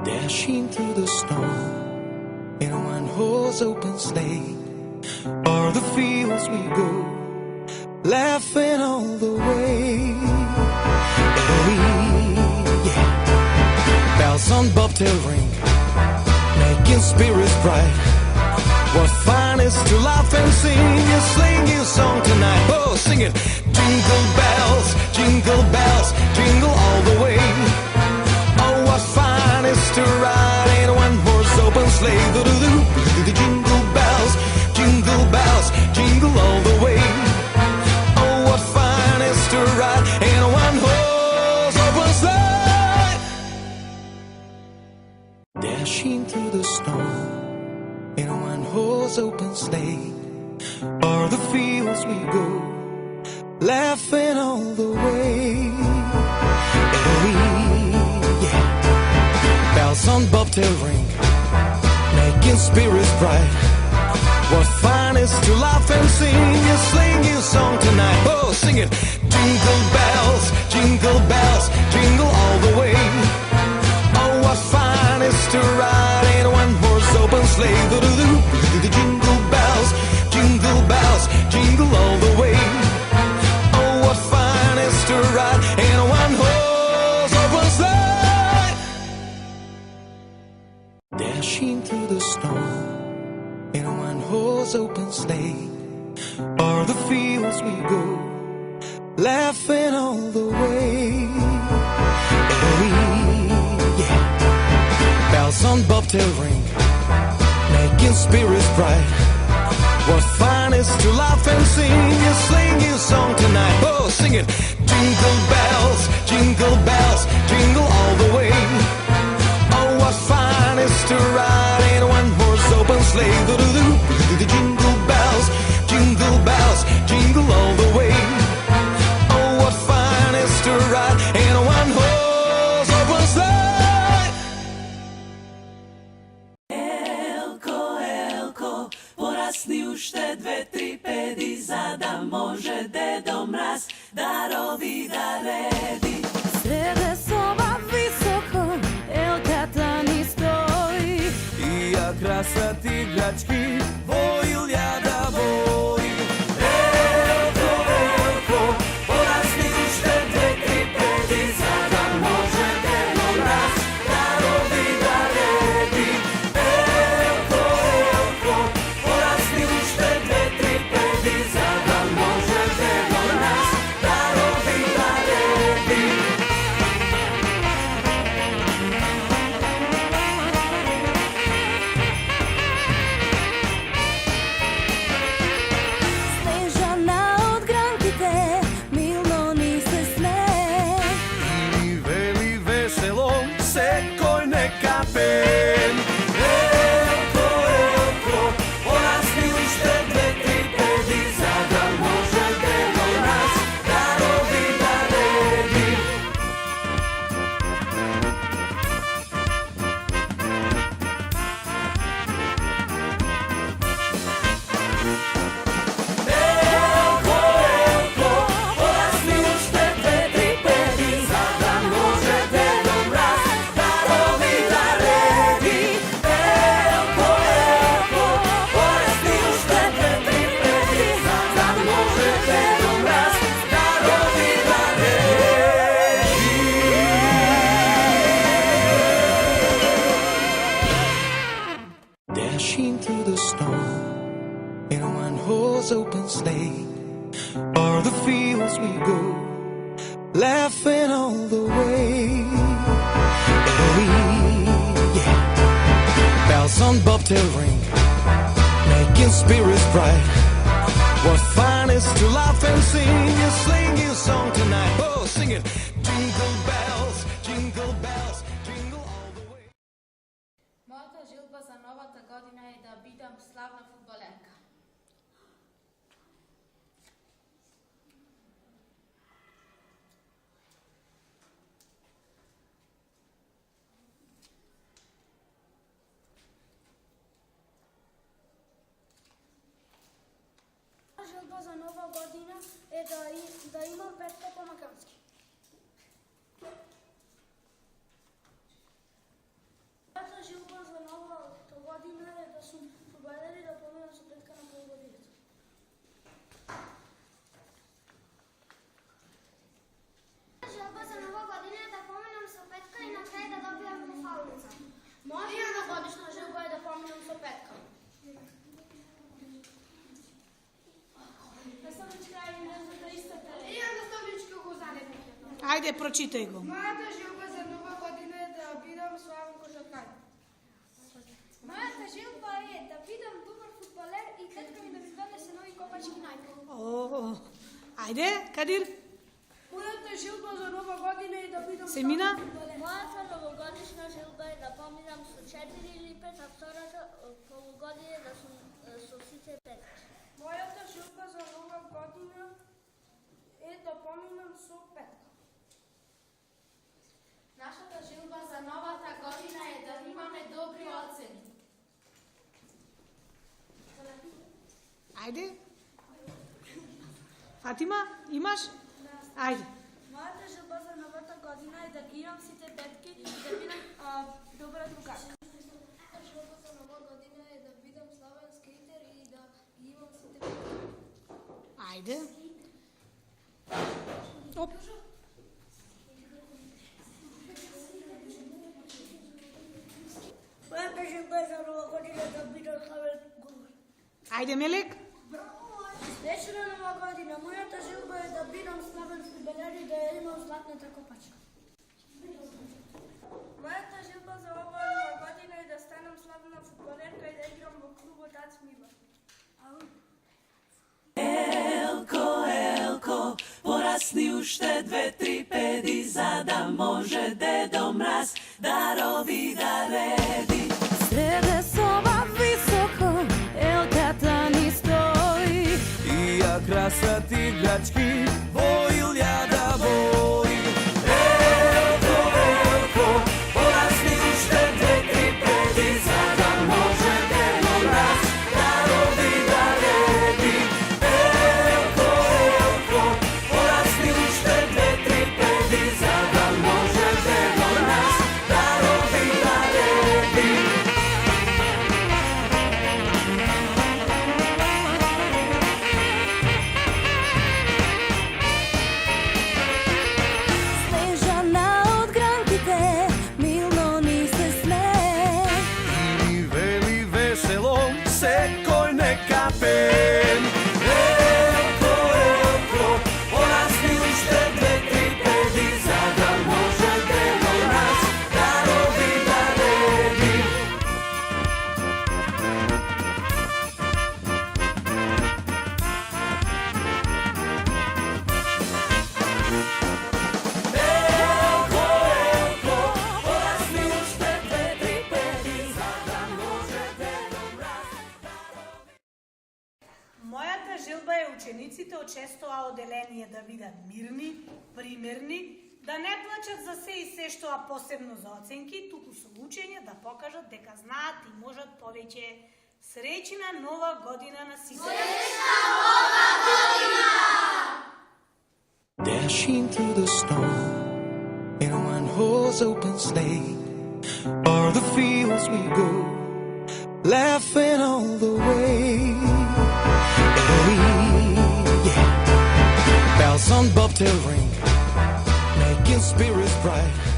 Dashing through the storm in a one-horse open sleigh. O'er the fields we go, laughing all the way. Hey, yeah. Bells on bobtail ring, making spirits bright. What fun is to laugh and sing a singing song tonight. Oh, sing it! Jingle bells, jingle all the way. Oh, what fun is to ride in a one-horse open sleigh. Do-do-do, the jingle bells, jingle all the way. Oh, what fun is to ride in a one-horse open sleigh. Dashing through the storm in a one-horse open sleigh. O'er the fields we go, laughing all the way. Hey, yeah. Bells on bobtail ring, making spirits bright. What fun is to laugh and sing a singing song tonight. Oh, sing it! Jingle bells, jingle all the way. Oh, what fun is to ride in a one-horse open sleigh. Do-do-do, the jingle bells, jingle all the way. Oh, what fun is to ride in a one-horse open sleigh. Dashing through the storm in a one-horse open sleigh. O'er the fields we go, laughing all the way. Hey, yeah. Bells on bobtail ring, making spirits bright. What fun is to laugh and sing a singing song tonight. Oh, sing it! Jingle bells, jingle all the way. Oh, what fun is to ride in a one-horse open sleigh. Do-do-do, the jingle bells, jingle all the way. Oh, what fun is to ride in a one-horse open sleigh. Elko, porasli ušte 2-3 pedi, zada može Dedo Mraz darovi da redi. Srede soba visoko, Elka tani stoji. I ja krasat igrački, vojilja da voji. Elko, porasli ušte 2-3 pedi, zada može Dedo Mraz darovi da redi. Elko, porasli ušte 2-3 pedi, zada može Dedo Mraz darovi da redi. Snežana od grankite, milno ni se sme. I veli veselo se koj neka pen. Elko, porasli ušte 2-3 pedi, zada može Dedo Mraz darovi da redi. Elko, porasli ušte 2-3 pedi, zada može Dedo Mraz darovi da redi. Elko, porasli ušte 2-3 pedi, zada može Dedo Mraz darovi da redi. Dashing through the storm in a one-horse open sleigh. O'er the fields we go, laughing all the way. Hey, yeah. Bells on bobtail ring, making spirits bright. What fun is to laugh and sing a singing song tonight. Oh, sing it! Jingle bells, jingle all the way. Мојата желба за новата година е да бидам славна фудбалерка. Желба за нова година е да имам петка по макански. сум фудбалери да поминам со петка на полугодината. Желба за нова година е да поминам со петка и на крај да добијам буфалница. Моја новогодишна желба е да поминам со петка. Да сам крај не за да истата. Ја наставнички го занеме. Ајде, прочитај го. Мојата желба за нова година е да бидам славен кошаркар. Мојата желба е да бидам добар фудбалер и тетка ми да ми донесе нови копачки најка. О, ајде, Кадир. Мојата желба за нова година е да бидам Семина? Мојата новогодишна желба е да поминам со 4 или 5, а втората полугодина да сум со сите 5. Мојата желба за нова година е да поминам со петка. Нашата желба за новата година е да имаме добри оцени. Ајде. Фатима, имаш? Ајде. Мојата желба за новата година е да ги имам сите петки и да бидам добра другарка. Мојата желба за нова година е да бидам славен скейтер и да ги имам сите петки. Ајде. Оп. Мојата желба за нова година е да бидам славен говор. Ајде, Мелек. Вечера нова година, мојата желба е да бидам славен фудбалер и да ја имам златната копачка. Мојата желба за ова нова година е да станам славна фудбалерка и да играм во клубот Ац Милан. Elko, porasni уште 2-3 педи, за да може Дедо Мраз дарови да реди. Среде соба високо, елката ни стои. И ја красат играчки, во илјада бои. Елко, порасни уште 2-3 педи, за да може Дедо Мраз дарови да реди. Елко, порасни уште 2-3 педи, за да може Дедо Мраз дарови да реди. Снежана од гранките, милно ни се смее. И вели весело, секој нека пеем. Елко, порасни уште 2-3 педи, за да може Дедо Мраз дарови да реди. Елко, порасни уште 2-3 педи, за да може Дедо Мраз дарови. Мојата желба е учениците од 6-то А оделение да бидат мирни, примерни, да не плачат за се и се што, а посебно за оценки, туку со учење да покажат дека знаат и можат повеќе. Среќна нова година на сите! Dashing through the storm in a one-horse open sleigh, o'er the fields we go, laughing all the way. Hey, yeah. Bells on bobtail ring, making spirits bright.